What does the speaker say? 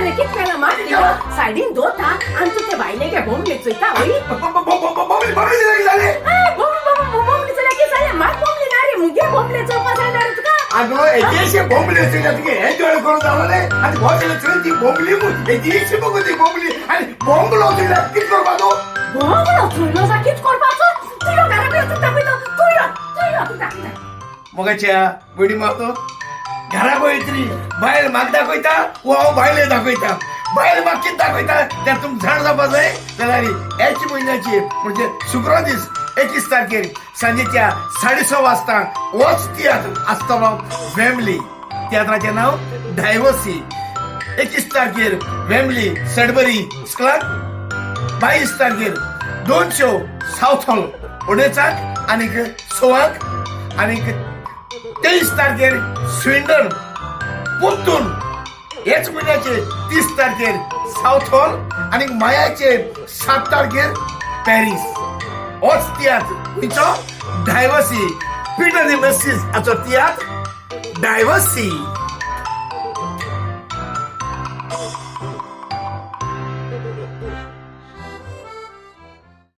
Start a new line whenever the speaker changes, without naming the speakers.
जालें कितकें मारली सायडीन दोता आनी तूं ते बायलेगे बोंबले चोयता होई
बोंबली जाले
बोंबले चोयल्या कितें जालें म्हाका बोंबले ना रे मुगे बोंबले चोवपा जाय रे तुका
अगं एकेशे बोंबली चोयल्या तुगे एन्जॉय करून जावले आनी भोसले चोय ती बोंबली एकेशे बघू ती बोंबली आनी बोंबलो चोयल्या कितें करपाचो
बोंबलो चोयलो जा कितें करपाचो तुयो घरा भितर दाखयता तुयो दाखयता
मोगाच्या बडी मारतो घरा गोयत्री बायल म्हाका दाखयता वो हांव बायले दाखयता बायल म्हाका कितें दाखयता तें तुमकां झाड जावपा जाय जाल्यार ह्याच म्हयन्याची म्हणजे शुक्र दीस 21 तारखेर सांजेच्या 6:30 वाजता होच तियात्र आसतलो फॅमिली तियात्राचें नांव डायव्हर्सी 21 तारखेर फॅमिली सडबरी स्कलाक 22 तारखेर 2 शो साऊथ हॉल ओडेचाक आनीक 6 आनीक 23 तारखेर स्विंडन पुत्तून हेच महिन्याचे 30 तारखेर साऊथ हॉल आणि मायाचे 7 तारखेर पॅरिस होच तियात्र खंयचो डायव्हर्सी पीटर दी मेसीस हाचो तियात्र डायव्हर्सी